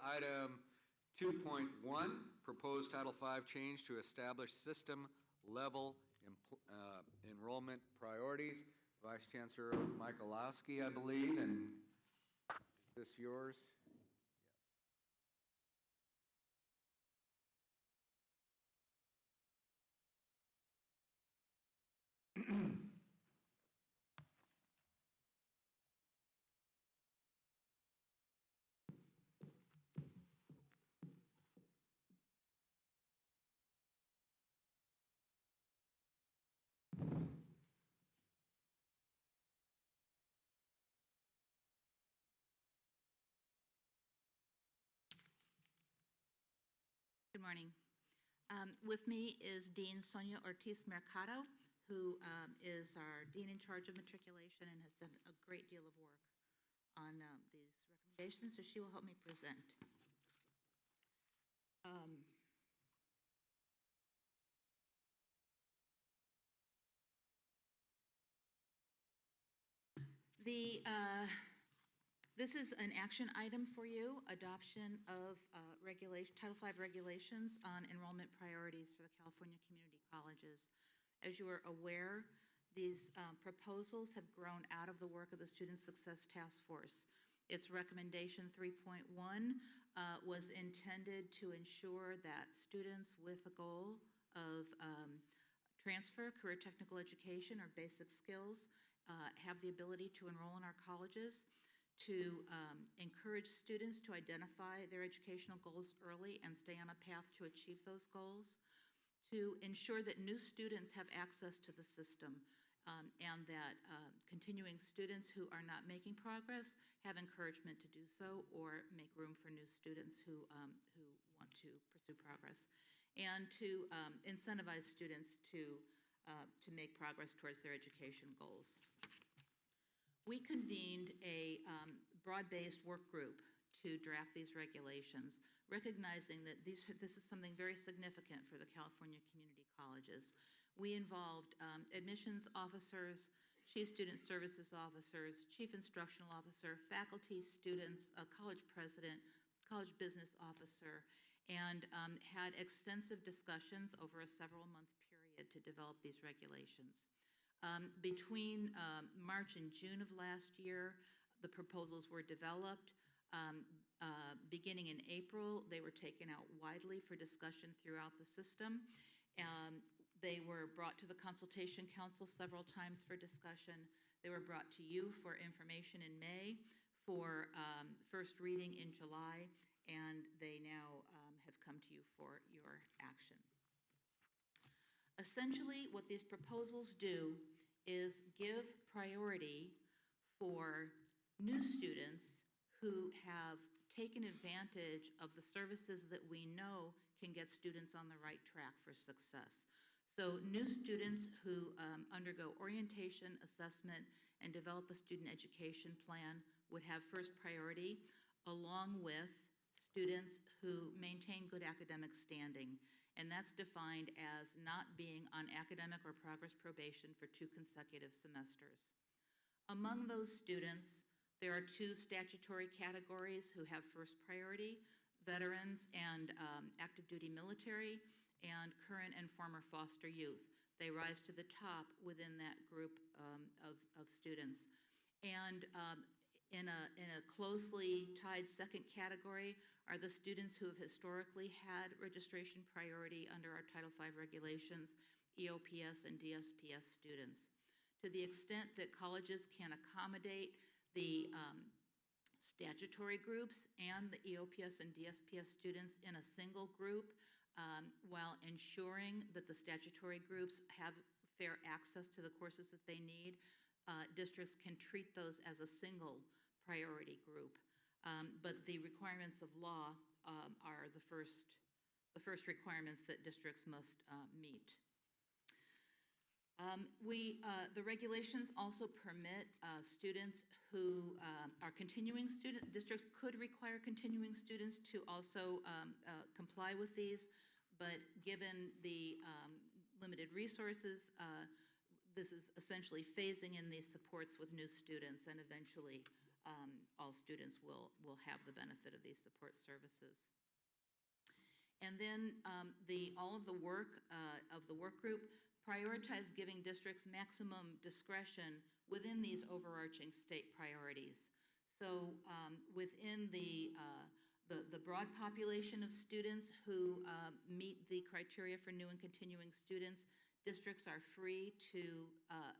item 2.1, proposed Title V change to establish system-level enrollment priorities. Vice Chancellor Michalowski, I believe, and is this yours? Good morning. With me is Dean Sonia Ortiz Mercado, who is our Dean in charge of matriculation and has done a great deal of work on these recommendations, so she will help me present. This is an action item for you, adoption of Title V regulations on enrollment priorities for the California community colleges. As you are aware, these proposals have grown out of the work of the Student Success Task Force. Its recommendation 3.1 was intended to ensure that students with a goal of transfer, career technical education, or basic skills have the ability to enroll in our colleges, to encourage students to identify their educational goals early and stay on a path to achieve those goals, to ensure that new students have access to the system, and that continuing students who are not making progress have encouragement to do so or make room for new students who want to pursue progress, and to incentivize students to make progress towards their education goals. We convened a broad-based work group to draft these regulations, recognizing that this is something very significant for the California community colleges. We involved admissions officers, chief student services officers, chief instructional officer, faculty, students, a college president, college business officer, and had extensive discussions over a several-month period to develop these regulations. Between March and June of last year, the proposals were developed. Beginning in April, they were taken out widely for discussion throughout the system. They were brought to the Consultation Council several times for discussion. They were brought to you for information in May, for first reading in July, and they now have come to you for your action. Essentially, what these proposals do is give priority for new students who have taken advantage of the services that we know can get students on the right track for success. So new students who undergo orientation, assessment, and develop a student education plan would have first priority, along with students who maintain good academic standing, and that's defined as not being on academic or progress probation for 2 consecutive semesters. Among those students, there are 2 statutory categories who have first priority: veterans and active duty military, and current and former foster youth. They rise to the top within that group of students. And in a closely tied second category are the students who have historically had registration priority under our Title V regulations, EOPS and DSPS students. To the extent that colleges can accommodate the statutory groups and the EOPS and DSPS students in a single group, while ensuring that the statutory groups have fair access to the courses that they need, districts can treat those as a single priority group. But the requirements of law are the first requirements that districts must meet. The regulations also permit students who are continuing students. Districts could require continuing students to also comply with these, but given the limited resources, this is essentially phasing in these supports with new students and eventually all students will have the benefit of these support services. And then all of the work of the work group prioritize giving districts maximum discretion within these overarching state priorities. So within the broad population of students who meet the criteria for new and continuing students, districts are free to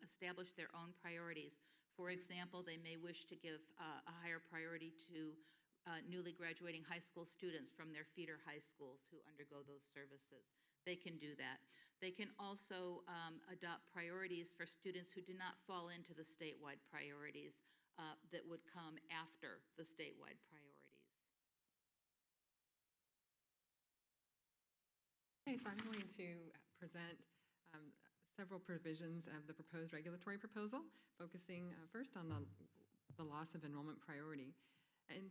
establish their own priorities. For example, they may wish to give a higher priority to newly graduating high school students from their feeder high schools who undergo those services. They can do that. They can also adopt priorities for students who do not fall into the statewide priorities that would come after the statewide priorities. Okay, so I'm going to present several provisions of the proposed regulatory proposal, focusing first on the loss of enrollment priority. And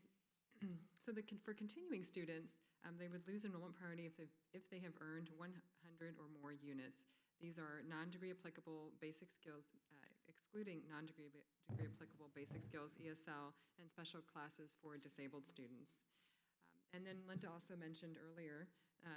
so for continuing students, they would lose enrollment priority if they have earned 100 or more units. These are non-degree applicable basic skills, excluding non-degree applicable basic skills, ESL, and special classes for disabled students. And then Linda also mentioned earlier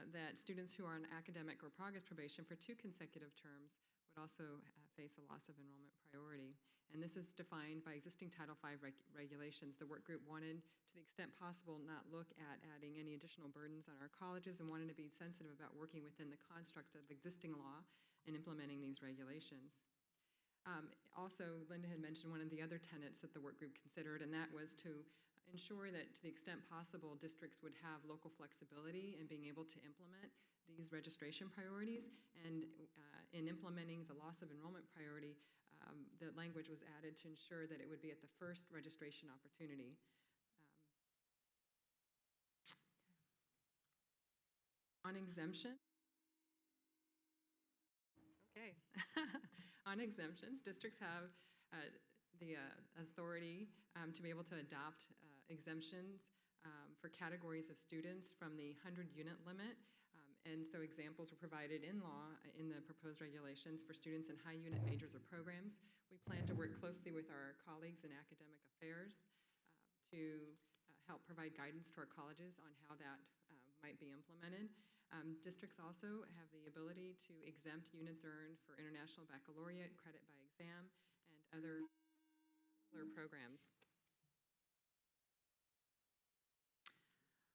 that students who are on academic or progress probation for 2 consecutive terms would also face a loss of enrollment priority. And this is defined by existing Title V regulations. The work group wanted, to the extent possible, not look at adding any additional burdens on our colleges and wanted to be sensitive about working within the construct of existing law and implementing these regulations. Also, Linda had mentioned one of the other tenets that the work group considered, and that was to ensure that, to the extent possible, districts would have local flexibility in being able to implement these registration priorities. And in implementing the loss of enrollment priority, the language was added to ensure that it would be at the first registration opportunity. On exemption. Okay. On exemptions, districts have the authority to be able to adopt exemptions for categories of students from the 100-unit limit. And so examples were provided in law in the proposed regulations for students in high-unit majors or programs. We plan to work closely with our colleagues in academic affairs to help provide guidance to our colleges on how that might be implemented. Districts also have the ability to exempt units earned for international baccalaureate, credit by exam, and other programs.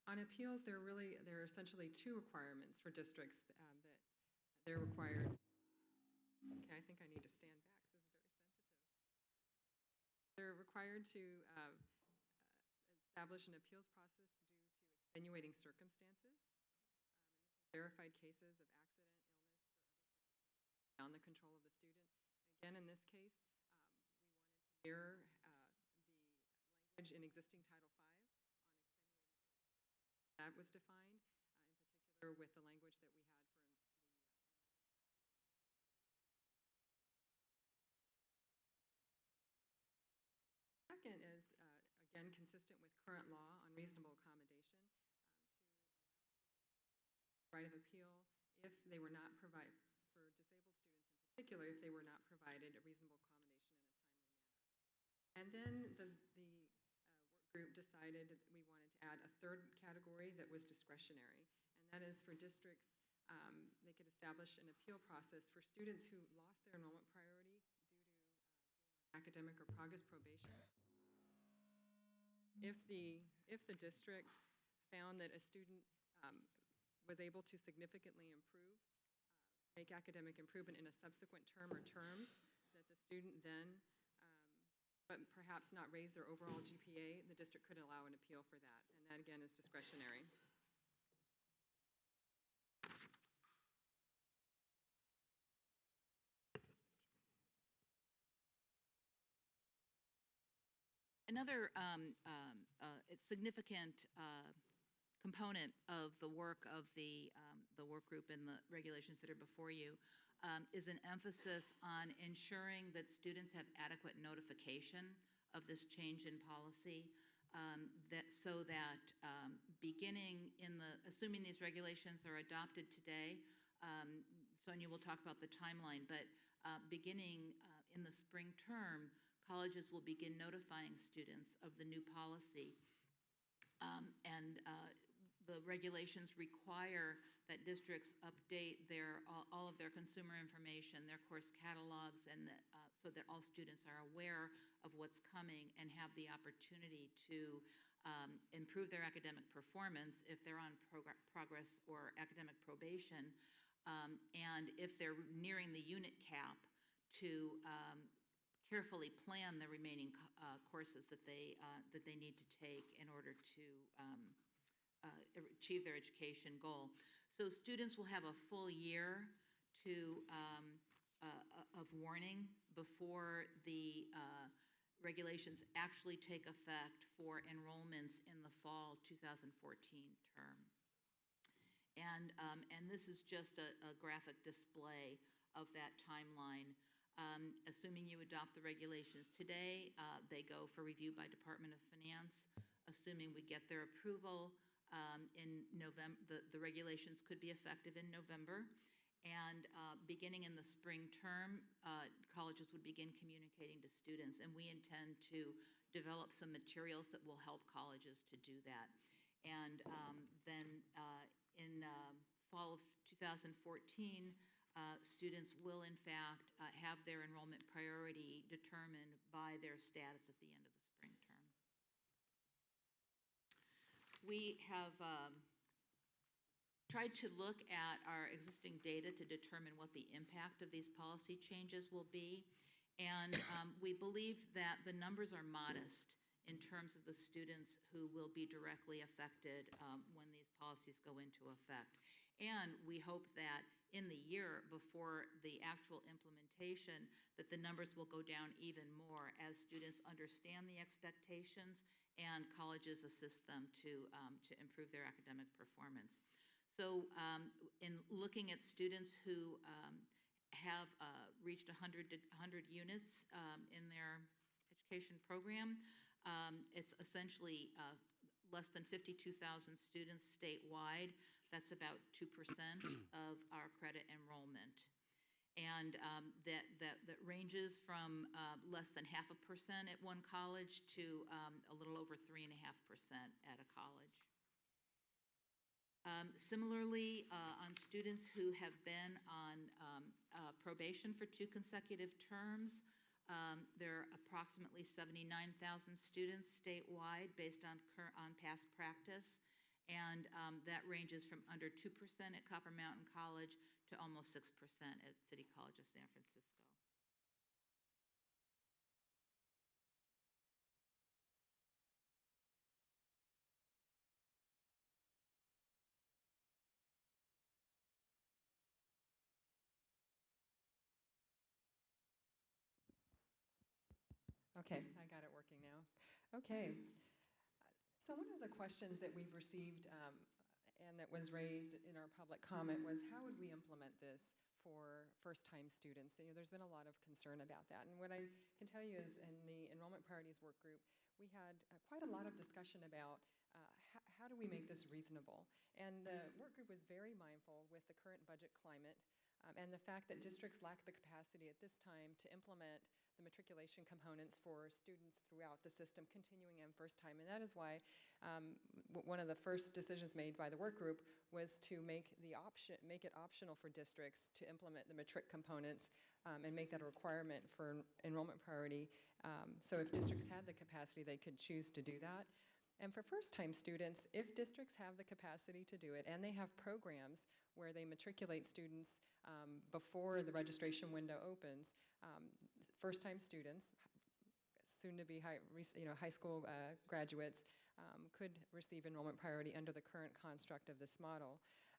On appeals, there are essentially 2 requirements for districts that they're required. Okay, I think I need to stand back. This is very sensitive. They're required to establish an appeals process due to extenuating circumstances. Verified cases of accident, illness, or other circumstances beyond the control of the student. Again, in this case, we wanted to mirror the language in existing Title V on extenuating circumstances. That was defined, in particular with the language that we had for the Second is, again, consistent with current law on reasonable accommodation, to allow right of appeal if they were not provided, for disabled students in particular, if they were not provided a reasonable accommodation in a timely manner. And then the work group decided that we wanted to add a 3rd category that was discretionary, and that is for districts, they could establish an appeal process for students who lost their enrollment priority due to being on academic or progress probation. If the district found that a student was able to significantly improve, make academic improvement in a subsequent term or terms, that the student then, but perhaps not raise their overall GPA, the district could allow an appeal for that. And that, again, is discretionary. Another significant component of the work of the work group and the regulations that are before you is an emphasis on ensuring that students have adequate notification of this change in policy, so that beginning assuming these regulations are adopted today, Sonia will talk about the timeline, but beginning in the spring term, colleges will begin notifying students of the new policy. And the regulations require that districts update all of their consumer information, their course catalogs, and so that all students are aware of what's coming and have the opportunity to improve their academic performance if they're on progress or academic probation, and if they're nearing the unit cap, to carefully plan the remaining courses that they need to take in order to achieve their education goal. So students will have a full year of warning before the regulations actually take effect for enrollments in the fall 2014 term. And this is just a graphic display of that timeline. Assuming you adopt the regulations today, they go for review by Department of Finance. Assuming we get their approval in November, the regulations could be effective in November. And beginning in the spring term, colleges would begin communicating to students, and we intend to develop some materials that will help colleges to do that. And then in fall of 2014, students will in fact have their enrollment priority determined by their status at the end of the spring term. We have tried to look at our existing data to determine what the impact of these policy changes will be. And we believe that the numbers are modest in terms of the students who will be directly affected when these policies go into effect. And we hope that in the year before the actual implementation, that the numbers will go down even more as students understand the expectations and colleges assist them to improve their academic performance. So in looking at students who have reached 100 units in their education program, it's essentially less than 52,000 students statewide. That's about 2% of our credit enrollment. And that ranges from less than 0.5% at one college to a little over 3.5% at a college. Similarly, on students who have been on probation for 2 consecutive terms, there are approximately 79,000 students statewide based on past practice, and that ranges from under 2% at Copper Mountain College to almost 6% at City College of San Francisco. Okay, I got it working now. Okay. So one of the questions that we've received and that was raised in our public comment was, how would we implement this for first-time students? You know, there's been a lot of concern about that. And what I can tell you is in the Enrollment Priorities Work Group, we had quite a lot of discussion about how do we make this reasonable? And the work group was very mindful with the current budget climate and the fact that districts lack the capacity at this time to implement the matriculation components for students throughout the system, continuing and first time. And that is why one of the first decisions made by the work group was to make it optional for districts to implement the matric components and make that a requirement for enrollment priority. So if districts had the capacity, they could choose to do that. And for first-time students, if districts have the capacity to do it, and they have programs where they matriculate students before the registration window opens, first-time students, soon-to-be high school graduates, could receive enrollment priority under the current construct of this model.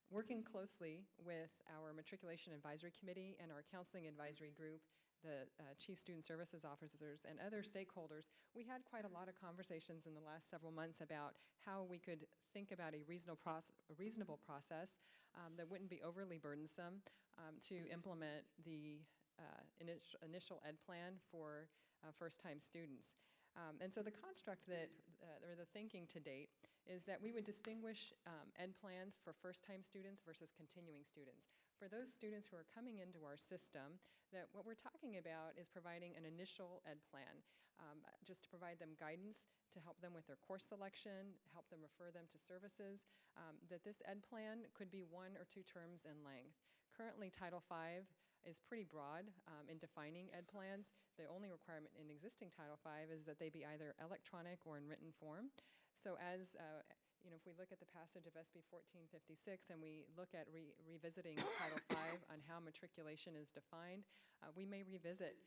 Working closely with our Matriculation Advisory Committee and our Counseling Advisory Group, the Chief Student Services Officers, and other stakeholders, we had quite a lot of conversations in the last several months about how we could think about a reasonable process that wouldn't be overly burdensome to implement the initial ed plan for first-time students. And so the construct or the thinking to date is that we would distinguish ed plans for first-time students versus continuing students. For those students who are coming into our system, that what we're talking about is providing an initial ed plan. just to provide them guidance, to help them with their course selection, help them refer them to services, that this ed plan could be 1 or 2 terms in length. Currently, Title V is pretty broad in defining ed plans. The only requirement in existing Title V is that they be either electronic or in written form. So as if we look at the passage of SB 1456 and we look at revisiting Title V on how matriculation is defined, we may revisit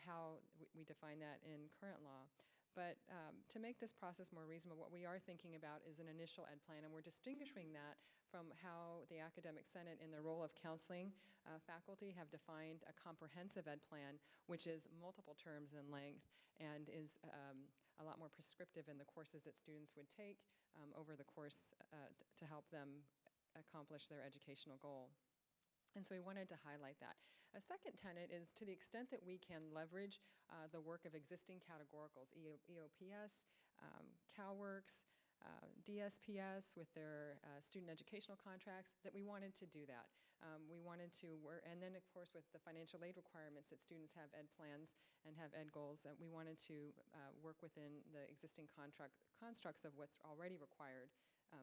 how we define that in current law. But to make this process more reasonable, what we are thinking about is an initial ed plan, and we're distinguishing that from how the Academic Senate, in the role of counseling faculty, have defined a comprehensive ed plan, which is multiple terms in length and is a lot more prescriptive in the courses that students would take over the course to help them accomplish their educational goal. And so we wanted to highlight that. A second tenet is, to the extent that we can leverage the work of existing categoricals, EOPS, CalWORKS, DSPS with their student educational contracts, that we wanted to do that. We wanted to work, and then of course with the financial aid requirements that students have ed plans and have ed goals, we wanted to work within the existing constructs of what's already required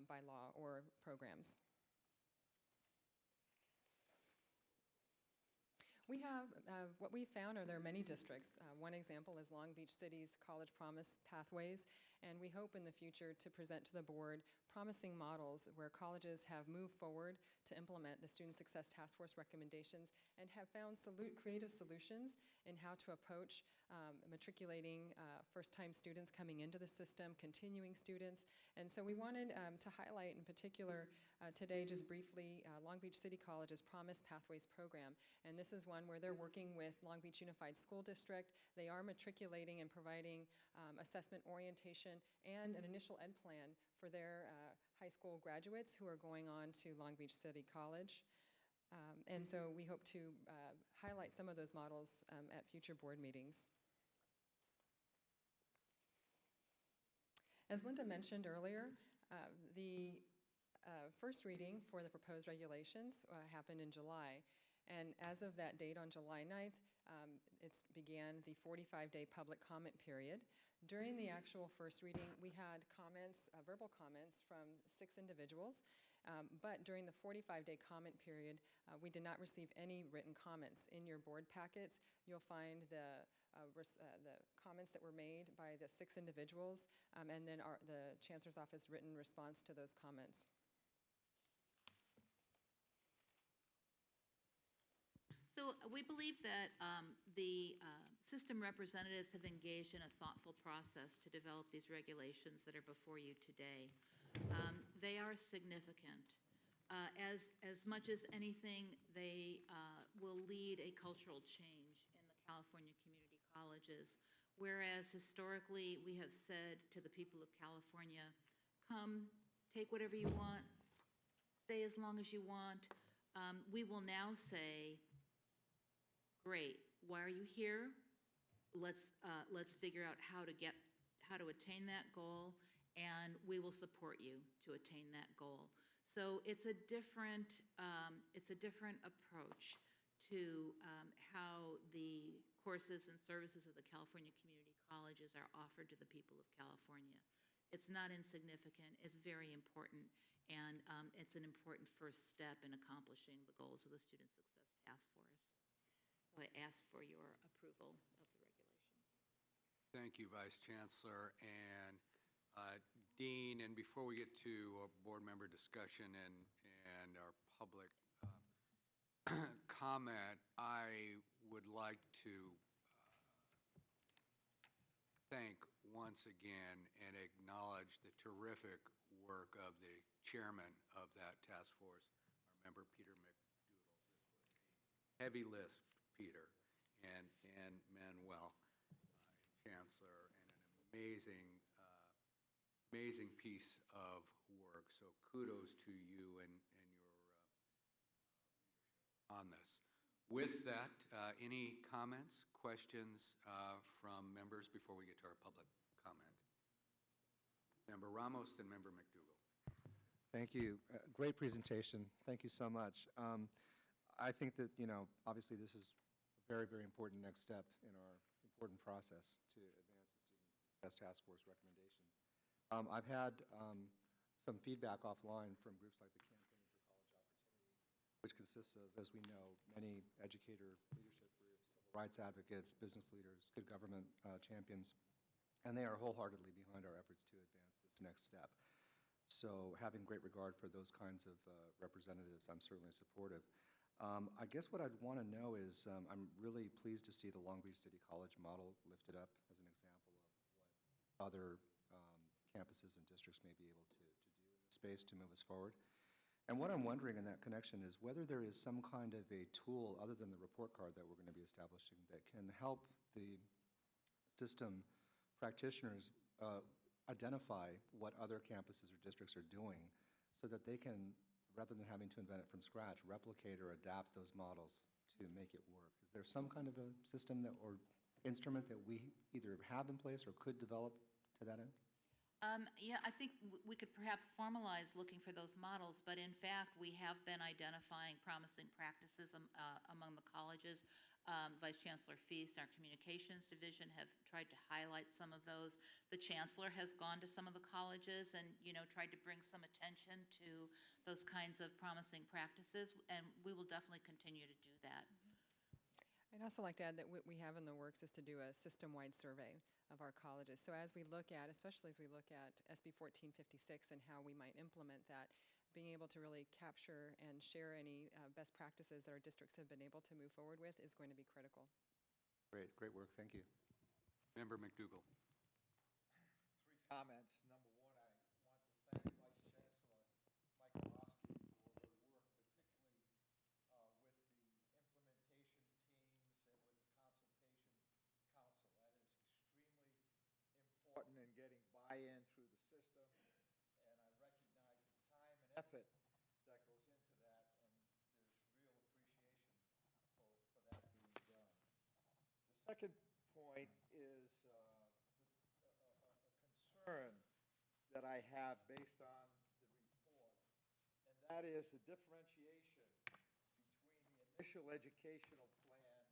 by law or programs. We have, what we found are there are many districts. One example is Long Beach City's College Promise Pathways, and we hope in the future to present to the board promising models where colleges have moved forward to implement the Student Success Task Force recommendations and have found creative solutions in how to approach matriculating first-time students coming into the system, continuing students. And so we wanted to highlight in particular today, just briefly, Long Beach City College's Promise Pathways program. And this is one where they're working with Long Beach Unified School District. They are matriculating and providing assessment orientation and an initial ed plan for their high school graduates who are going on to Long Beach City College. And so we hope to highlight some of those models at future board meetings. As Linda mentioned earlier, the first reading for the proposed regulations happened in July. And as of that date on July 9th, it began the 45-day public comment period. During the actual first reading, we had comments, verbal comments from 6 individuals, but during the 45-day comment period, we did not receive any written comments. In your board packets, you'll find the comments that were made by the 6 individuals, and then the Chancellor's Office written response to those comments. So we believe that the system representatives have engaged in a thoughtful process to develop these regulations that are before you today. They are significant. As much as anything, they will lead a cultural change in the California community colleges, whereas historically we have said to the people of California, come, take whatever you want, stay as long as you want. We will now say, great, why are you here? Let's figure out how to attain that goal, and we will support you to attain that goal. So it's a different approach to how the courses and services of the California community colleges are offered to the people of California. It's not insignificant. It's very important, and it's an important first step in accomplishing the goals of the Student Success Task Force. So I ask for your approval of the regulations. Thank you, Vice Chancellor and Dean. And before we get to a board member discussion and our public comment, I would like to thank once again and acknowledge the terrific work of the chairman of that task force, our member Peter McDoodle. Heavy lift, Peter, and Manuel, Chancellor, and an amazing piece of work. So kudos to you and your leadership on this. With that, any comments, questions from members before we get to our public comment? Member Ramos and Member McDougall. Thank you. Great presentation. Thank you so much. I think that, obviously this is a very, very important next step in our important process to advance Success Task Force recommendations. I've had some feedback offline from groups like the Campaign for College Opportunity, which consists of, as we know, many educator leadership groups, civil rights advocates, business leaders, good government champions, and they are wholeheartedly behind our efforts to advance this next step. So having great regard for those kinds of representatives, I'm certainly supportive. I guess what I'd want to know is, I'm really pleased to see the Long Beach City College model lifted up as an example of what other campuses and districts may be able to do in this space to move us forward. And what I'm wondering in that connection is whether there is some kind of a tool other than the report card that we're going to be establishing that can help the system practitioners identify what other campuses or districts are doing so that they can, rather than having to invent it from scratch, replicate or adapt those models to make it work. Is there some kind of a system that, or instrument that we either have in place or could develop to that end? Yeah, I think we could perhaps formalize looking for those models, but in fact, we have been identifying promising practices among the colleges. Vice Chancellor Feast, our communications division, have tried to highlight some of those. The chancellor has gone to some of the colleges and, tried to bring some attention to those kinds of promising practices, and we will definitely continue to do that. I'd also like to add that what we have in the works is to do a system-wide survey of our colleges. So as we look at, especially as we look at SB 1456 and how we might implement that, being able to really capture and share any best practices that our districts have been able to move forward with is going to be critical. Great, great work. Thank you. Member McDougall. Three comments. Number one, I want to thank Vice Chancellor Michalowski for her work, particularly with the implementation teams and with the consultation council. That is extremely important in getting buy-in through the system, and I recognize the time and effort that goes into that, and there's real appreciation for that being done. The second point is a concern that I have based on the report, and that is the differentiation between the initial educational plan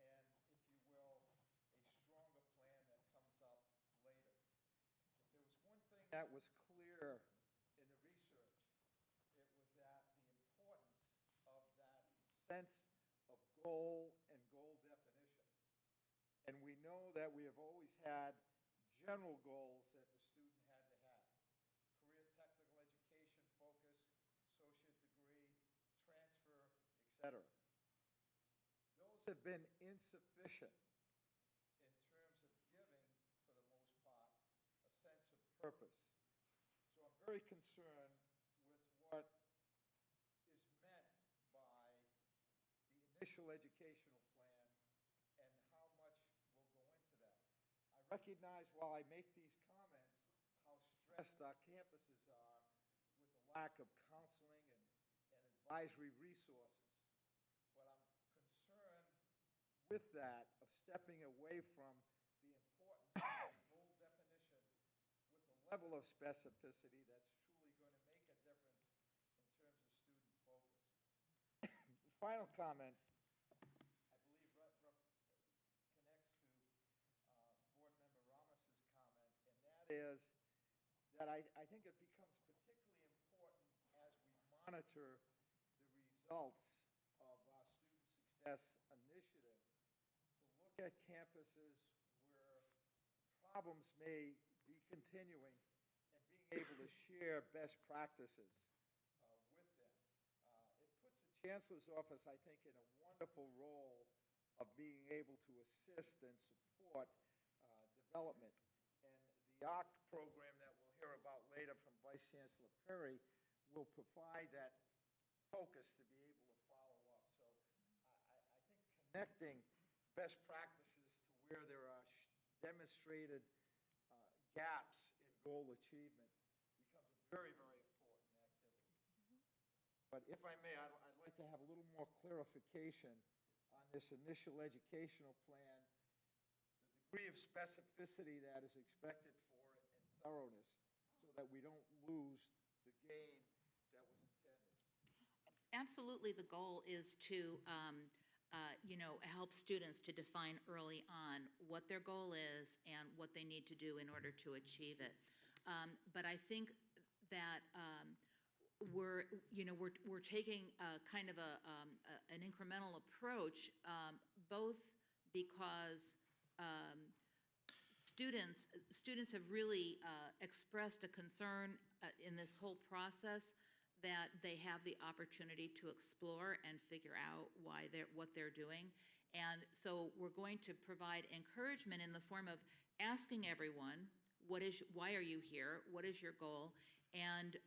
and, if you will, a stronger plan that comes up later. If there was one thing that was clear in the research, it was that the importance of that sense of goal and goal definition. And we know that we have always had general goals that the student had to have: career technical education, focus, associate degree, transfer, etc. Those have been insufficient in terms of giving, for the most part, a sense of purpose. So I'm very concerned with what is meant by the initial educational plan and how much will go into that. I recognize while I make these comments how stressed our campuses are with the lack of counseling and advisory resources. But I'm concerned with that, of stepping away from the importance of goal definition with a level of specificity that's truly going to make a difference in terms of student focus. The final comment, I believe, connects to Board Member Ramos's comment, and that is that I think it becomes particularly important as we monitor the results of our Student Success Initiative to look at campuses where problems may be continuing and being able to share best practices with them. It puts the Chancellor's Office, I think, in a wonderful role of being able to assist and support development. And the ARC program that we'll hear about later from Vice Chancellor Perry will provide that focus to be able to follow up. So I think connecting best practices to where there are demonstrated gaps in goal achievement becomes a very, very important activity. But if I may, I'd like to have a little more clarification on this initial educational plan, the degree of specificity that is expected for it, and thoroughness, so that we don't lose the gain that was intended. Absolutely, the goal is to help students to define early on what their goal is and what they need to do in order to achieve it. But I think that we're taking kind of an incremental approach, both because students have really expressed a concern in this whole process that they have the opportunity to explore and figure out what they're doing. And so we're going to provide encouragement in the form of asking everyone, why are you here? What is your goal? And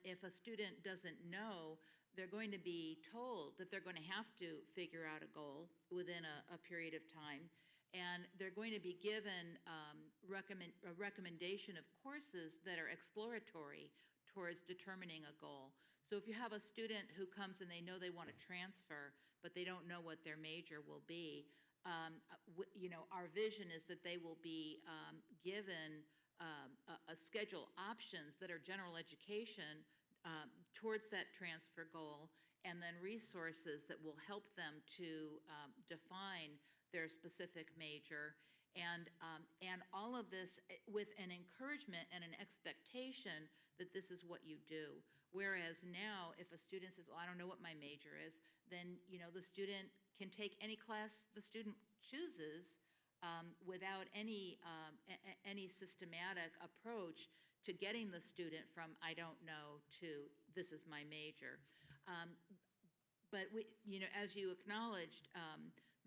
if a student doesn't know, they're going to be told that they're going to have to figure out a goal within a period of time. And they're going to be given a recommendation of courses that are exploratory towards determining a goal. So if you have a student who comes and they know they want to transfer, but they don't know what their major will be, our vision is that they will be given a schedule options that are general education towards that transfer goal, and then resources that will help them to define their specific major. And all of this with an encouragement and an expectation that this is what you do. Whereas now, if a student says, well, I don't know what my major is, then, the student can take any class the student chooses without any systematic approach to getting the student from I don't know to this is my major. But as you acknowledged,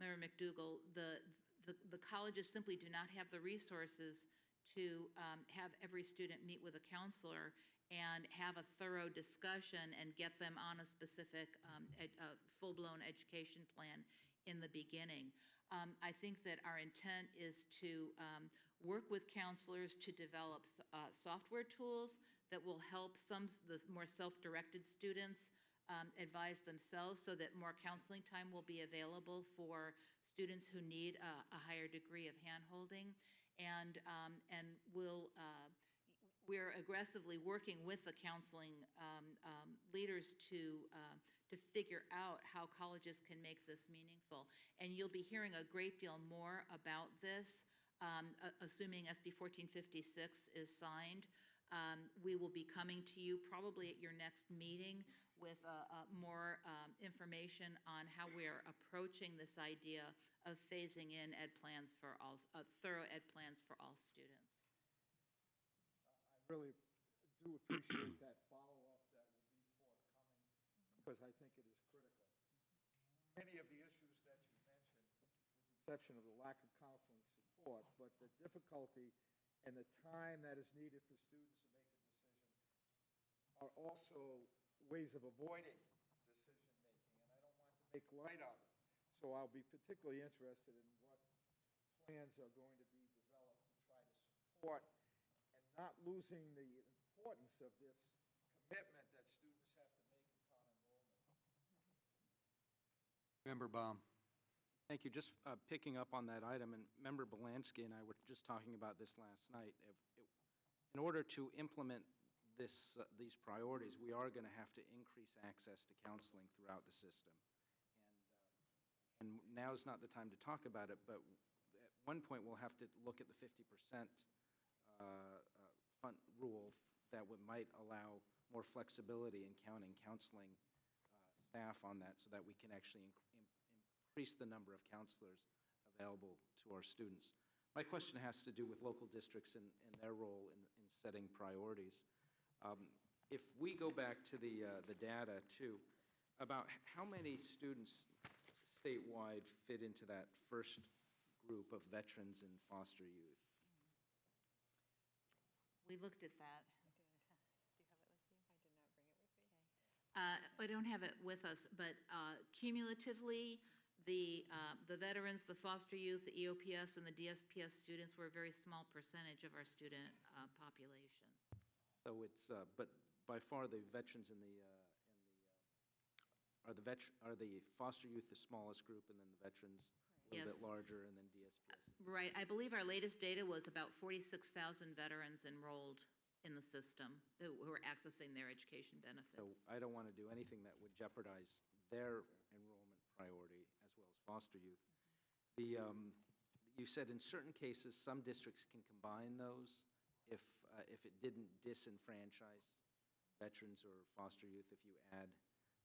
Member McDougall, the colleges simply do not have the resources to have every student meet with a counselor and have a thorough discussion and get them on a specific full-blown education plan in the beginning. I think that our intent is to work with counselors to develop software tools that will help the more self-directed students advise themselves, so that more counseling time will be available for students who need a higher degree of handholding. And we're aggressively working with the counseling leaders to figure out how colleges can make this meaningful. And you'll be hearing a great deal more about this, assuming SB 1456 is signed. We will be coming to you probably at your next meeting with more information on how we are approaching this idea of phasing in thorough ed plans for all students. I really do appreciate that follow-up that will be forthcoming, because I think it is critical. Many of the issues that you mentioned, with the exception of the lack of counseling support, but the difficulty and the time that is needed for students to make a decision are also ways of avoiding decision-making, and I don't want to make light of it. So I'll be particularly interested in what plans are going to be developed to try to support and not losing the importance of this commitment that students have to make upon enrollment. Member Baum. Thank you. Just picking up on that item, and Member Belansky and I were just talking about this last night. In order to implement these priorities, we are going to have to increase access to counseling throughout the system. And now is not the time to talk about it, but at one point we'll have to look at the 50% fund rule that might allow more flexibility in counting counseling staff on that, so that we can actually increase the number of counselors available to our students. My question has to do with local districts and their role in setting priorities. If we go back to the data too, about how many students statewide fit into that first group of veterans and foster youth? We looked at that. I did not bring it with me. I don't have it with us, but cumulatively, the veterans, the foster youth, the EOPS, and the DSPS students were a very small percentage of our student population. So it's, but by far the veterans and are the foster youth the smallest group, and then the veterans a little bit Yes. larger, and then DSPS? Right. I believe our latest data was about 46,000 veterans enrolled in the system who are accessing their education benefits. So I don't want to do anything that would jeopardize their enrollment priority as well as foster youth. You said in certain cases, some districts can combine those if it didn't disenfranchise veterans or foster youth, if you add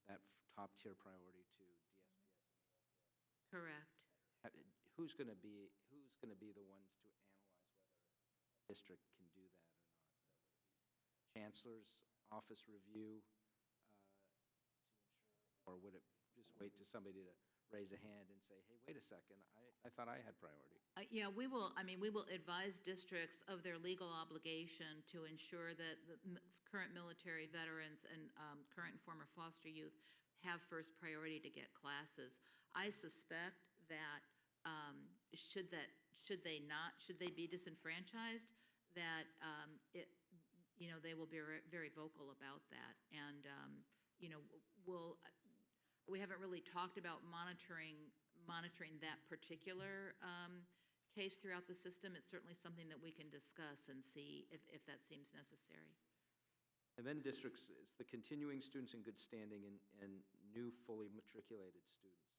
that top-tier priority to DSPS and ELPS. Correct. Who's going to be the ones to analyze whether a district can do that or not? Chancellor's office review or would it just wait to somebody to raise a hand and say, hey, wait a second, I thought I had priority? Yeah, we will advise districts of their legal obligation to ensure that the current military veterans and current and former foster youth have first priority to get classes. I suspect that should they be disenfranchised, that they will be very vocal about that. And we haven't really talked about monitoring that particular case throughout the system. It's certainly something that we can discuss and see if that seems necessary. And then districts, it's the continuing students in good standing and new fully matriculated students.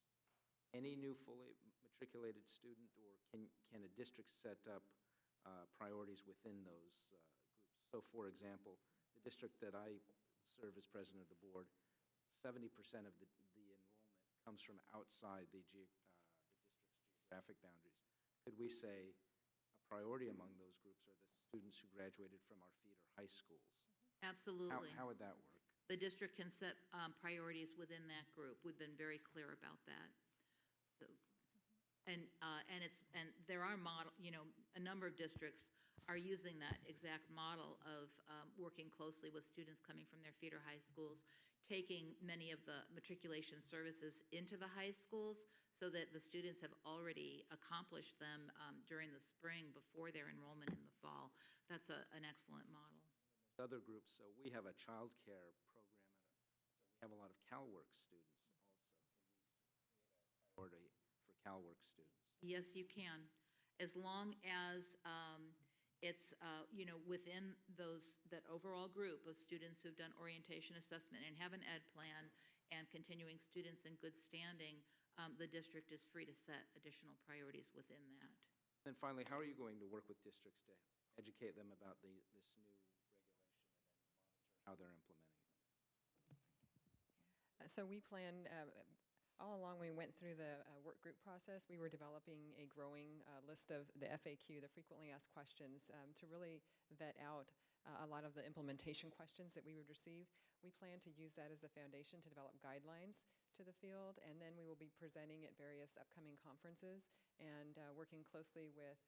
Any new fully matriculated student, or can a district set up priorities within those groups? So, for example, the district that I serve as president of the board, 70% of the enrollment comes from outside the district's geographic boundaries. Could we say a priority among those groups are the students who graduated from our feeder high schools? Absolutely. How would that work? The district can set priorities within that group. We've been very clear about that. So, and there are a number of districts are using that exact model of working closely with students coming from their feeder high schools, taking many of the matriculation services into the high schools so that the students have already accomplished them during the spring before their enrollment in the fall. That's an excellent model. Other groups, so we have a child care program, so we have a lot of CalWORK students also. Can we create a priority for CalWORK students? Yes, you can, as long as it's within that overall group of students who've done orientation assessment and have an ed plan and continuing students in good standing. The district is free to set additional priorities within that. And finally, how are you going to work with districts to educate them about this new regulation and then monitor how they're implementing it? So we planned, all along we went through the work group process, we were developing a growing list of the FAQ, the frequently asked questions, to really vet out a lot of the implementation questions that we would receive. We plan to use that as a foundation to develop guidelines to the field, and then we will be presenting at various upcoming conferences and working closely with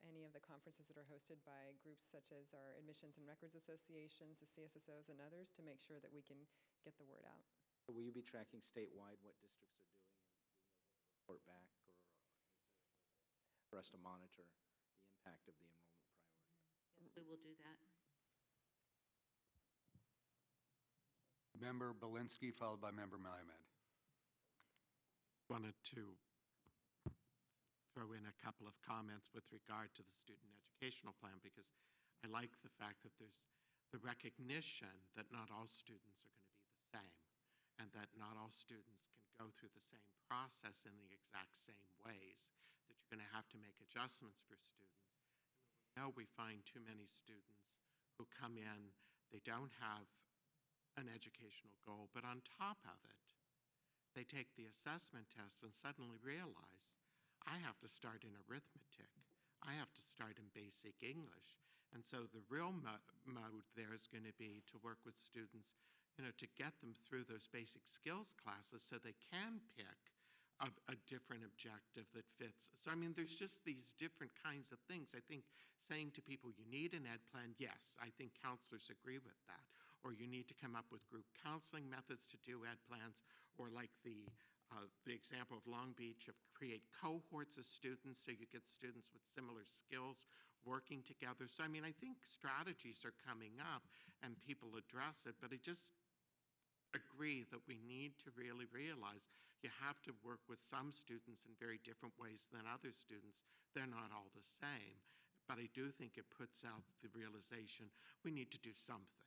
any of the conferences that are hosted by groups such as our Admissions and Records Associations, the CSSOs, and others to make sure that we can get the word out. So will you be tracking statewide what districts are doing and being able to report back, or for us to monitor the impact of the enrollment priority? Yes, we will do that. Member Belinsky, followed by Member Melamed. Wanted to throw in a couple of comments with regard to the student educational plan, because I like the fact that there's the recognition that not all students are going to be the same, and that not all students can go through the same process in the exact same ways, that you're going to have to make adjustments for students. And we find too many students who come in, they don't have an educational goal, but on top of it, they take the assessment test and suddenly realize, I have to start in arithmetic. I have to start in basic English. And so the real mode there is going to be to work with students, to get them through those basic skills classes so they can pick a different objective that fits. So, I mean, there's just these different kinds of things. I think saying to people, you need an ed plan, yes, I think counselors agree with that. Or you need to come up with group counseling methods to do ed plans, or like the example of Long Beach of create cohorts of students so you get students with similar skills working together. So, I mean, I think strategies are coming up and people address it, but I just agree that we need to really realize you have to work with some students in very different ways than other students. They're not all the same. But I do think it puts out the realization we need to do something.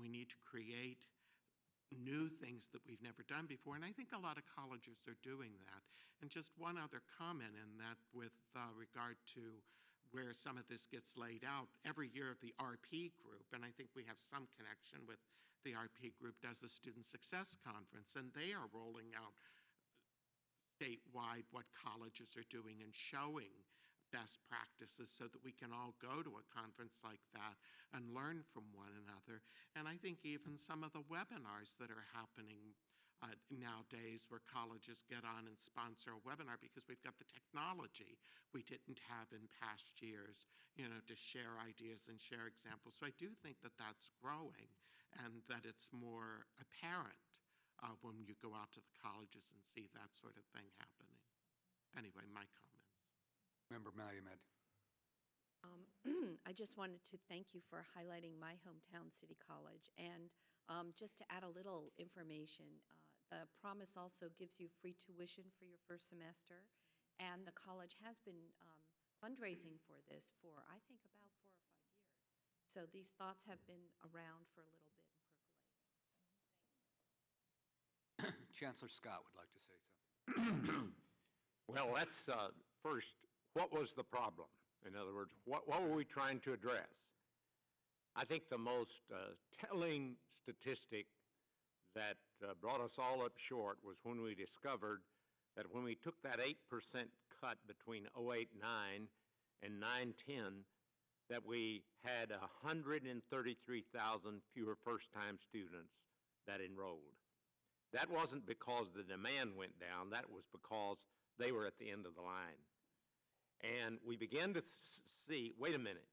We need to create new things that we've never done before, and I think a lot of colleges are doing that. And just one other comment in that with regard to where some of this gets laid out. Every year the RP group, and I think we have some connection with the RP group, does a Student Success Conference, and they are rolling out statewide what colleges are doing and showing best practices so that we can all go to a conference like that and learn from one another. And I think even some of the webinars that are happening nowadays where colleges get on and sponsor a webinar because we've got the technology we didn't have in past years, to share ideas and share examples. So I do think that that's growing and that it's more apparent when you go out to the colleges and see that sort of thing happening. Anyway, my comments. Member Malumed. I just wanted to thank you for highlighting my hometown, City College. And just to add a little information, the promise also gives you free tuition for your first semester. And the college has been fundraising for this for, I think, about 4 or 5 years. So these thoughts have been around for a little bit and percolating. So thank you. Chancellor Scott would like to say something. Well, let's first, what was the problem? In other words, what were we trying to address? I think the most telling statistic that brought us all up short was when we discovered that when we took that 8% cut between 08-09 and 09-10, that we had 133,000 fewer first-time students that enrolled. That wasn't because the demand went down. That was because they were at the end of the line. And we began to see, wait a minute,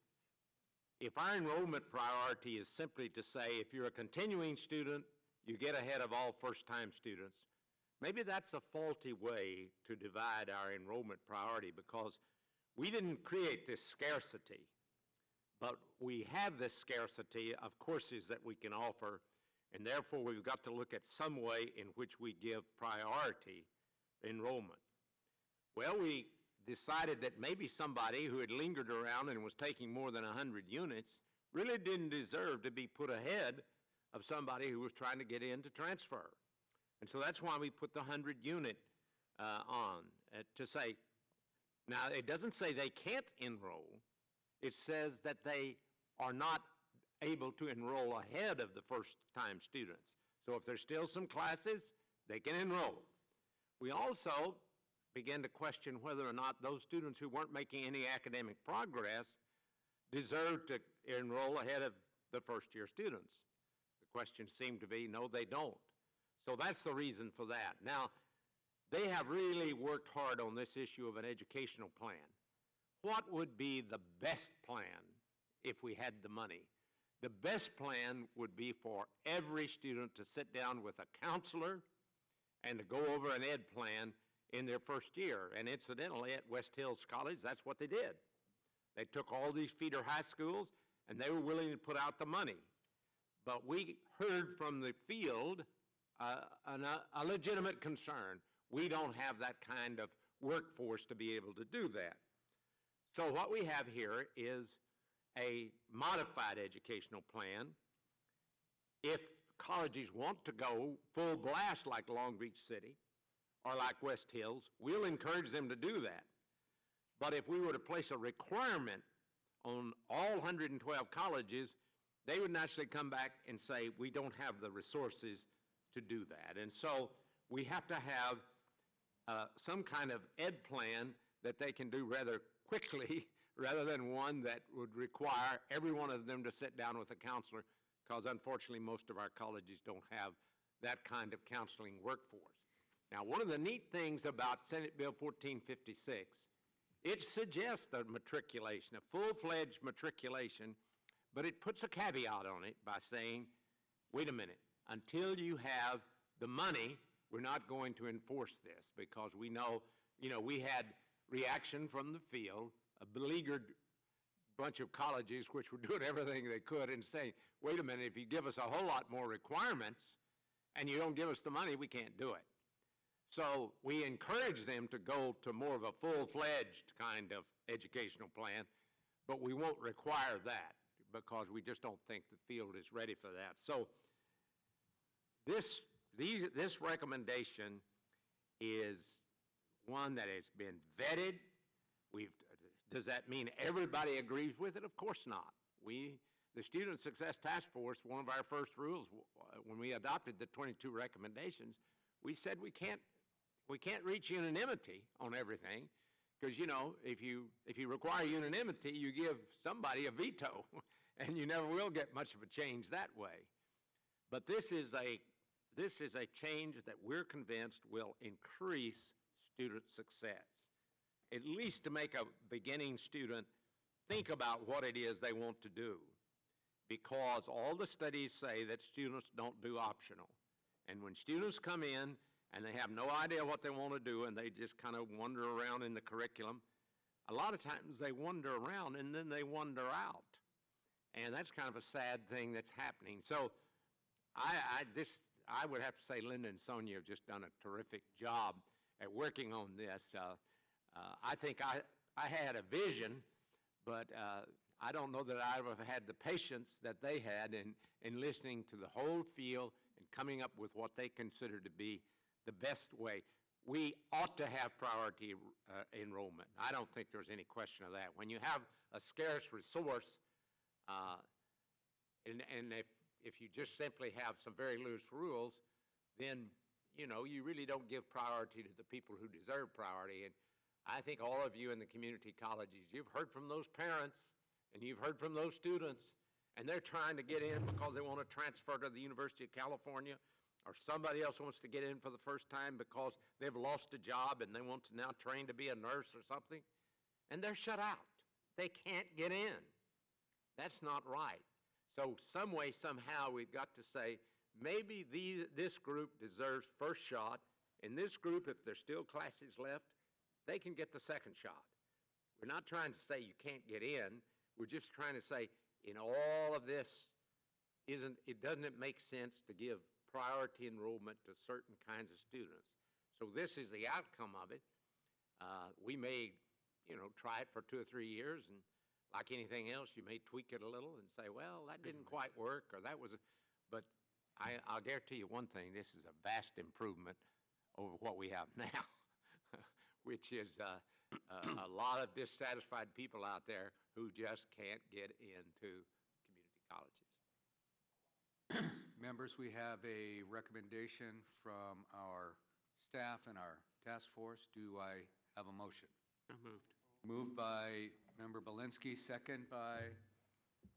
if our enrollment priority is simply to say if you're a continuing student, you get ahead of all first-time students, maybe that's a faulty way to divide our enrollment priority because we didn't create this scarcity, but we have this scarcity of courses that we can offer, and therefore we've got to look at some way in which we give priority enrollment. Well, we decided that maybe somebody who had lingered around and was taking more than 100 units really didn't deserve to be put ahead of somebody who was trying to get in to transfer. And so that's why we put the 100-unit on to say, now it doesn't say they can't enroll. It says that they are not able to enroll ahead of the first-time students. So if there's still some classes, they can enroll. We also began to question whether or not those students who weren't making any academic progress deserved to enroll ahead of the first-year students. The question seemed to be, no, they don't. So that's the reason for that. Now, they have really worked hard on this issue of an educational plan. What would be the best plan if we had the money? The best plan would be for every student to sit down with a counselor and to go over an ed plan in their first year. And incidentally, at West Hills College, that's what they did. They took all these feeder high schools, and they were willing to put out the money. But we heard from the field a legitimate concern. We don't have that kind of workforce to be able to do that. So what we have here is a modified educational plan. If colleges want to go full blast like Long Beach City or like West Hills, we'll encourage them to do that. But if we were to place a requirement on all 112 colleges, they would naturally come back and say, we don't have the resources to do that. And so we have to have some kind of ed plan that they can do rather quickly rather than one that would require every one of them to sit down with a counselor, because unfortunately most of our colleges don't have that kind of counseling workforce. Now, one of the neat things about Senate Bill 1456, it suggests a matriculation, a full-fledged matriculation, but it puts a caveat on it by saying, wait a minute, until you have the money, we're not going to enforce this, because we know, we had reaction from the field, a beleaguered bunch of colleges which were doing everything they could and saying, wait a minute, if you give us a whole lot more requirements and you don't give us the money, we can't do it. So we encourage them to go to more of a full-fledged kind of educational plan, but we won't require that because we just don't think the field is ready for that. So this recommendation is one that has been vetted. Does that mean everybody agrees with it? Of course not. The Student Success Task Force, one of our first rules, when we adopted the 22 recommendations, we said we can't reach unanimity on everything, because, if you require unanimity, you give somebody a veto, and you never will get much of a change that way. But this is a change that we're convinced will increase student success, at least to make a beginning student think about what it is they want to do, because all the studies say that students don't do optional. And when students come in and they have no idea what they want to do and they just kind of wander around in the curriculum, a lot of times they wander around and then they wander out. And that's kind of a sad thing that's happening. So I would have to say Linda and Sonia have just done a terrific job at working on this. I think I had a vision, but I don't know that I ever had the patience that they had in listening to the whole field and coming up with what they consider to be the best way. We ought to have priority enrollment. I don't think there's any question of that. When you have a scarce resource, and if you just simply have some very loose rules, then you really don't give priority to the people who deserve priority. And I think all of you in the community colleges, you've heard from those parents and you've heard from those students, and they're trying to get in because they want to transfer to the University of California, or somebody else wants to get in for the first time because they've lost a job and they want to now train to be a nurse or something, and they're shut out. They can't get in. That's not right. So some way, somehow, we've got to say, maybe this group deserves first shot, and this group, if there's still classes left, they can get the second shot. We're not trying to say you can't get in. We're just trying to say, in all of this, doesn't it make sense to give priority enrollment to certain kinds of students? So this is the outcome of it. We may, try it for 2 or 3 years, and like anything else, you may tweak it a little and say, well, that didn't quite work, or that was but I'll guarantee you one thing, this is a vast improvement over what we have now, which is a lot of dissatisfied people out there who just can't get into community colleges. Members, we have a recommendation from our staff and our task force. Do I have a motion? So moved. Moved by Member Belinsky, second by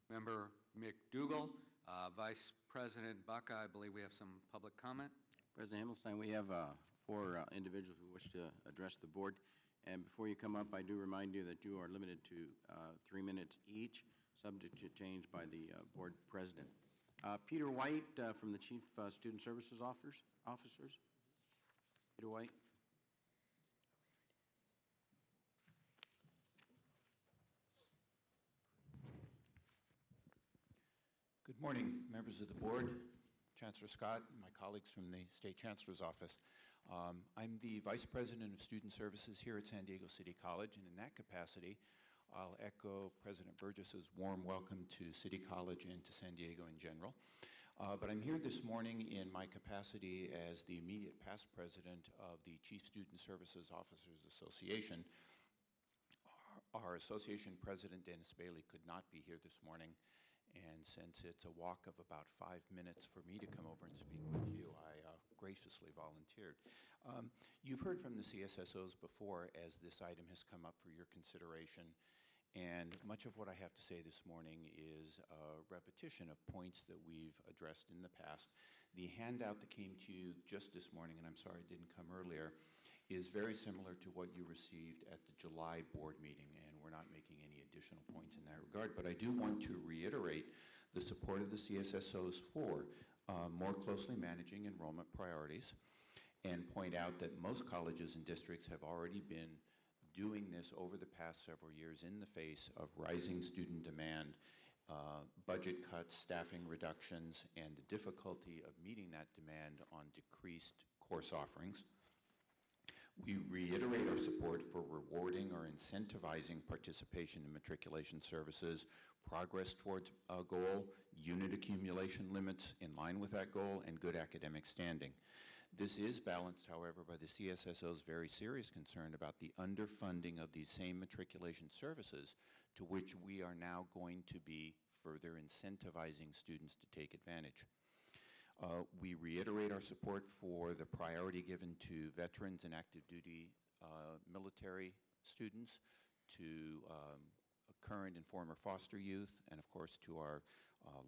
Member McDougall. Vice President Baca, I believe we have some public comment. President Himmelstein, we have 4 individuals who wish to address the board. And before you come up, I do remind you that you are limited to 3 minutes each, subject to change by the board president. Peter White from the Chief Student Services Officers. Peter White. Good morning, members of the board, Chancellor Scott, and my colleagues from the State Chancellor's Office. I'm the Vice President of Student Services here at San Diego City College, and in that capacity, I'll echo President Burgess's warm welcome to City College and to San Diego in general. But I'm here this morning in my capacity as the immediate past president of the Chief Student Services Officers Association. Our association president, Dennis Bailey, could not be here this morning, and since it's a walk of about 5 minutes for me to come over and speak with you, I graciously volunteered. You've heard from the CSSOs before as this item has come up for your consideration, and much of what I have to say this morning is a repetition of points that we've addressed in the past. The handout that came to you just this morning, and I'm sorry it didn't come earlier, is very similar to what you received at the July board meeting, and we're not making any additional points in that regard. But I do want to reiterate the support of the CSSOs for more closely managing enrollment priorities, and point out that most colleges and districts have already been doing this over the past several years in the face of rising student demand, budget cuts, staffing reductions, and the difficulty of meeting that demand on decreased course offerings. We reiterate our support for rewarding or incentivizing participation in matriculation services, progress towards a goal, unit accumulation limits in line with that goal, and good academic standing. This is balanced, however, by the CSSO's very serious concern about the underfunding of these same matriculation services, to which we are now going to be further incentivizing students to take advantage. We reiterate our support for the priority given to veterans and active duty military students, to current and former foster youth, and of course to our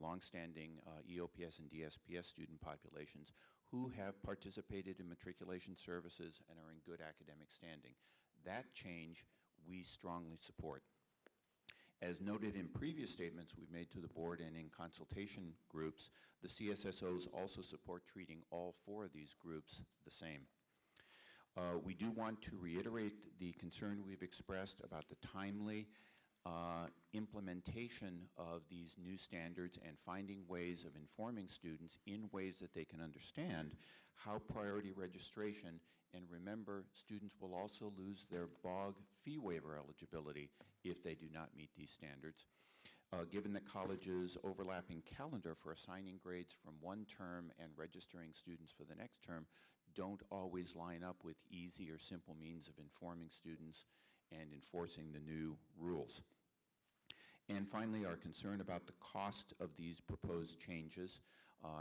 longstanding EOPS and DSPS student populations who have participated in matriculation services and are in good academic standing. That change we strongly support. As noted in previous statements we've made to the board and in consultation groups, the CSSOs also support treating all 4 of these groups the same. We do want to reiterate the concern we've expressed about the timely implementation of these new standards and finding ways of informing students in ways that they can understand how priority registration, and remember, students will also lose their BOG fee waiver eligibility if they do not meet these standards. Given the college's overlapping calendar for assigning grades from one term and registering students for the next term don't always line up with easy or simple means of informing students and enforcing the new rules. And finally, our concern about the cost of these proposed changes.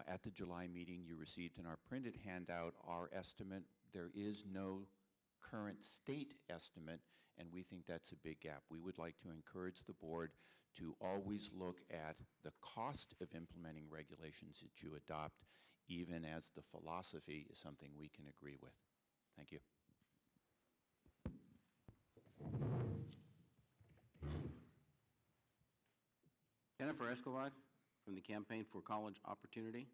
At the July meeting, you received in our printed handout our estimate. There is no current state estimate, and we think that's a big gap. We would like to encourage the board to always look at the cost of implementing regulations that you adopt, even as the philosophy is something we can agree with. Thank you. Jennifer Escobar from the Campaign for College Opportunity.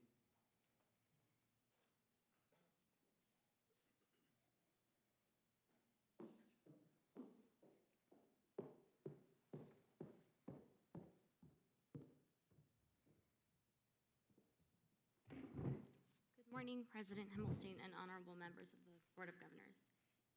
Good morning, President Himmelstein and honorable members of the Board of Governors.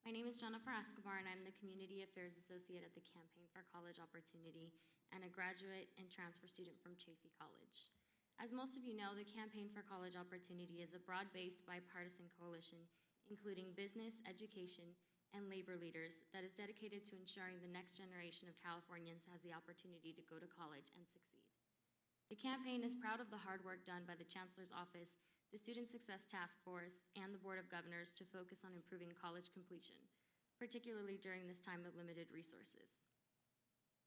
My name is Jennifer Escobar, and I'm the Community Affairs Associate at the Campaign for College Opportunity and a graduate and transfer student from Chaffey College. As most of you know, the Campaign for College Opportunity is a broad-based bipartisan coalition, including business, education, and labor leaders, that is dedicated to ensuring the next generation of Californians has the opportunity to go to college and succeed. The campaign is proud of the hard work done by the Chancellor's Office, the Student Success Task Force, and the Board of Governors to focus on improving college completion, particularly during this time of limited resources.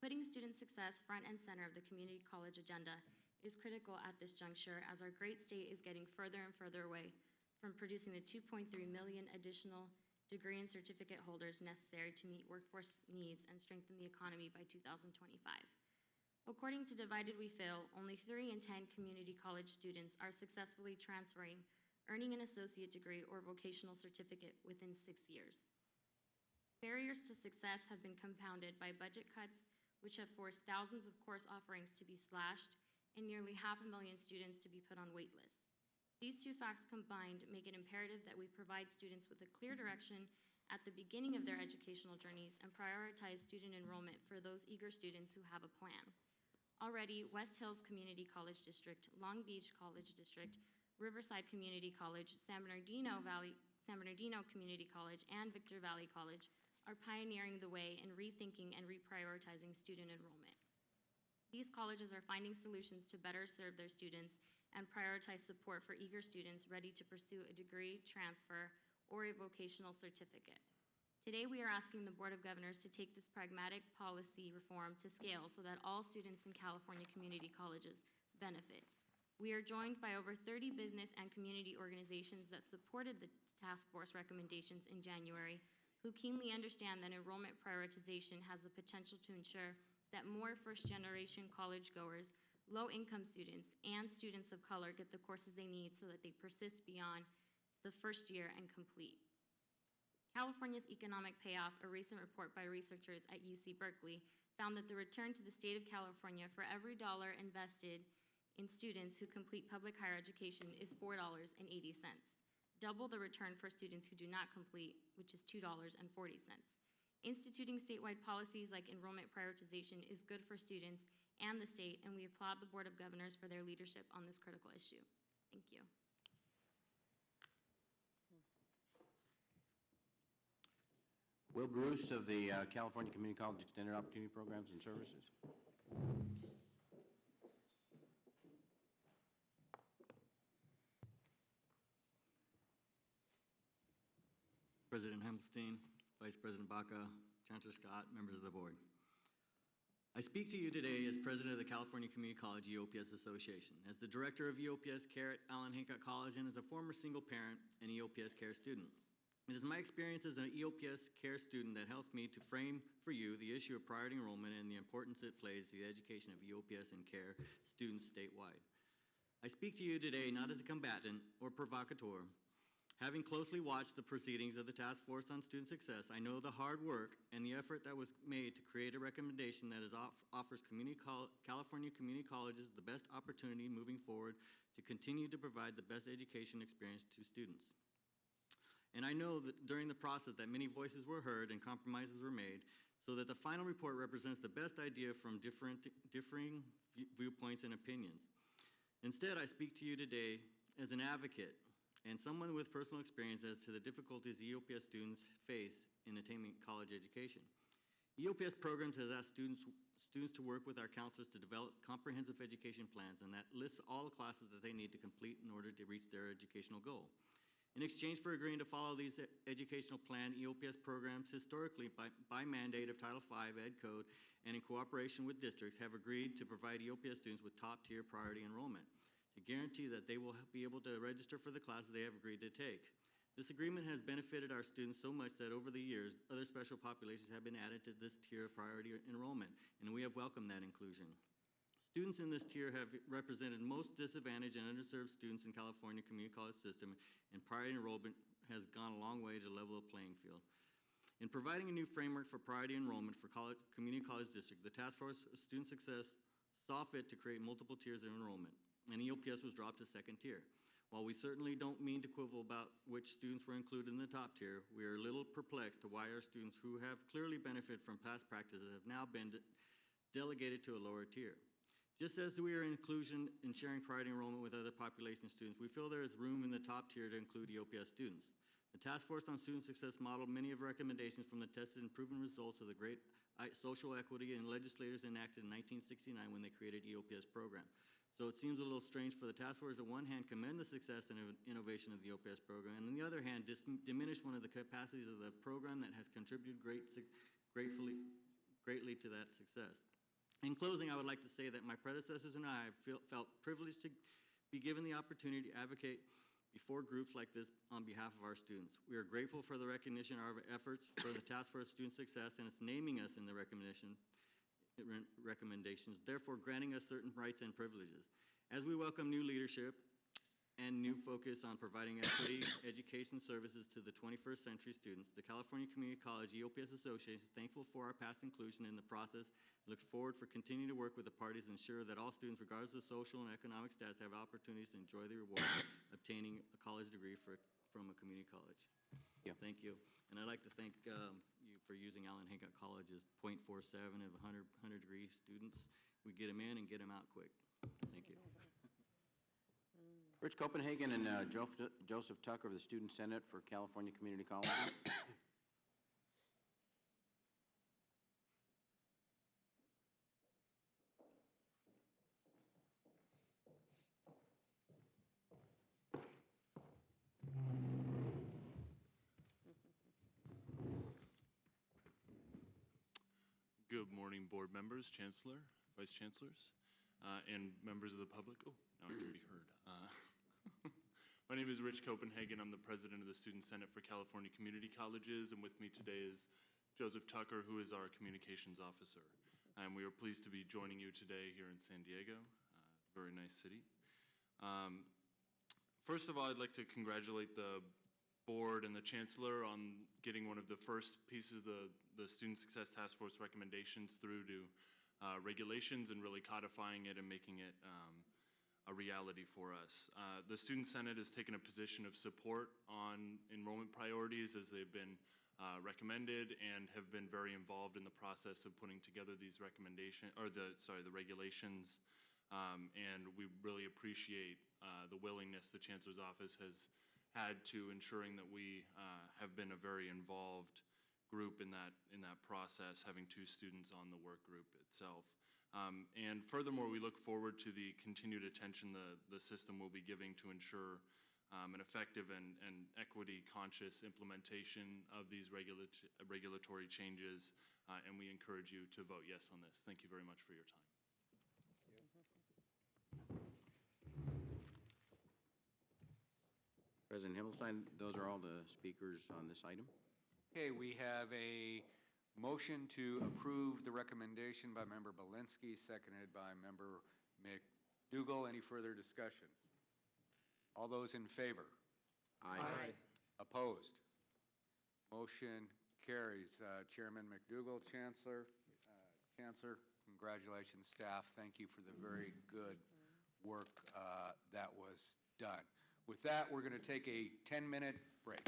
Putting student success front and center of the community college agenda is critical at this juncture, as our great state is getting further and further away from producing the 2.3 million additional degree and certificate holders necessary to meet workforce needs and strengthen the economy by 2025. According to Divided We Fail, only 3 in 10 community college students are successfully transferring, earning an associate degree or vocational certificate within 6 years. Barriers to success have been compounded by budget cuts, which have forced thousands of course offerings to be slashed and nearly 500,000 students to be put on wait lists. These 2 facts combined make it imperative that we provide students with a clear direction at the beginning of their educational journeys and prioritize student enrollment for those eager students who have a plan. Already, West Hills Community College District, Long Beach College District, Riverside Community College, San Bernardino Community College, and Victor Valley College are pioneering the way in rethinking and reprioritizing student enrollment. These colleges are finding solutions to better serve their students and prioritize support for eager students ready to pursue a degree, transfer, or a vocational certificate. Today, we are asking the Board of Governors to take this pragmatic policy reform to scale so that all students in California community colleges benefit. We are joined by over 30 business and community organizations that supported the task force recommendations in January, who keenly understand that enrollment prioritization has the potential to ensure that more first-generation college-goers, low-income students, and students of color get the courses they need so that they persist beyond the first year and complete. California's Economic Payoff, a recent report by researchers at UC Berkeley, found that the return to the state of California for every dollar invested in students who complete public higher education is $4.80. double the return for students who do not complete, which is $2.40. Instituting statewide policies like enrollment prioritization is good for students and the state, and we applaud the Board of Governors for their leadership on this critical issue. Thank you. Will Bruce of the California Community College Extended Opportunity Programs and Services. President Hempstein, Vice President Baca, Chancellor Scott, members of the board. I speak to you today as president of the California Community College EOPS Association, as the director of EOPS Care at Allen Hancock College, and as a former single parent and EOPS Care student. It is my experience as an EOPS Care student that helps me to frame for you the issue of priority enrollment and the importance it plays to the education of EOPS and Care students statewide. I speak to you today not as a combatant or provocateur. Having closely watched the proceedings of the Task Force on Student Success, I know the hard work and the effort that was made to create a recommendation that offers California community colleges the best opportunity moving forward to continue to provide the best education experience to students. And I know that during the process that many voices were heard and compromises were made so that the final report represents the best idea from differing viewpoints and opinions. Instead, I speak to you today as an advocate and someone with personal experience as to the difficulties EOPS students face in attaining college education. EOPS programs has asked students to work with our counselors to develop comprehensive education plans, and that lists all the classes that they need to complete in order to reach their educational goal. In exchange for agreeing to follow these educational plan, EOPS programs historically by mandate of Title V Ed Code and in cooperation with districts have agreed to provide EOPS students with top-tier priority enrollment to guarantee that they will be able to register for the classes they have agreed to take. This agreement has benefited our students so much that over the years, other special populations have been added to this tier of priority enrollment, and we have welcomed that inclusion. Students in this tier have represented most disadvantaged and underserved students in California community college system, and priority enrollment has gone a long way to level the playing field. In providing a new framework for priority enrollment for community college district, the Task Force of Student Success saw fit to create multiple tiers of enrollment, and EOPS was dropped to second tier. While we certainly don't mean to quibble about which students were included in the top tier, we are a little perplexed to why our students who have clearly benefited from past practices have now been delegated to a lower tier. Just as we are inclusion in sharing priority enrollment with other population students, we feel there is room in the top tier to include EOPS students. The Task Force on Student Success modeled many of the recommendations from the tested and proven results of the great social equity and legislators enacted in 1969 when they created EOPS program. So it seems a little strange for the Task Force to, on one hand, commend the success and innovation of the EOPS program, and on the other hand, diminish one of the capacities of the program that has contributed greatly to that success. In closing, I would like to say that my predecessors and I felt privileged to be given the opportunity to advocate before groups like this on behalf of our students. We are grateful for the recognition of our efforts for the Task Force Student Success and its naming us in the recommendations, therefore granting us certain rights and privileges. As we welcome new leadership and new focus on providing equity education services to the 21st century students, the California Community College EOPS Association is thankful for our past inclusion in the process and looks forward for continuing to work with the parties and ensure that all students, regardless of social and economic status, have opportunities to enjoy the rewards of obtaining a college degree from a community college. Yeah. Thank you. And I'd like to thank you for using Allen Hancock College as .47 of 100-degree students. We get them in and get them out quick. Thank you. Rich Copenhagen and Joseph Tucker of the Student Senate for California Community Colleges. Good morning, board members, chancellor, vice chancellors, and members of the public. Oh, now I can be heard. My name is Rich Copenhagen. I'm the president of the Student Senate for California Community Colleges, and with me today is Joseph Tucker, who is our communications officer. And we are pleased to be joining you today here in San Diego, very nice city. First of all, I'd like to congratulate the board and the chancellor on getting one of the first pieces of the Student Success Task Force recommendations through to regulations and really codifying it and making it a reality for us. The Student Senate has taken a position of support on enrollment priorities as they've been recommended and have been very involved in the process of putting together these the regulations. And we really appreciate the willingness the Chancellor's Office has had to ensuring that we have been a very involved group in that process, having 2 students on the work group itself. And furthermore, we look forward to the continued attention the system will be giving to ensure an effective and equity-conscious implementation of these regulatory changes, and we encourage you to vote yes on this. Thank you very much for your time. President Himmelstein, those are all the speakers on this item. Okay, we have a motion to approve the recommendation by Member Belinsky, seconded by Member McDougall. Any further discussion? All those in favor? Aye. Opposed? Motion carries. Chairman McDougall, Chancellor, congratulations, staff. Thank you for the very good work that was done. With that, we're going to take a 10-minute break.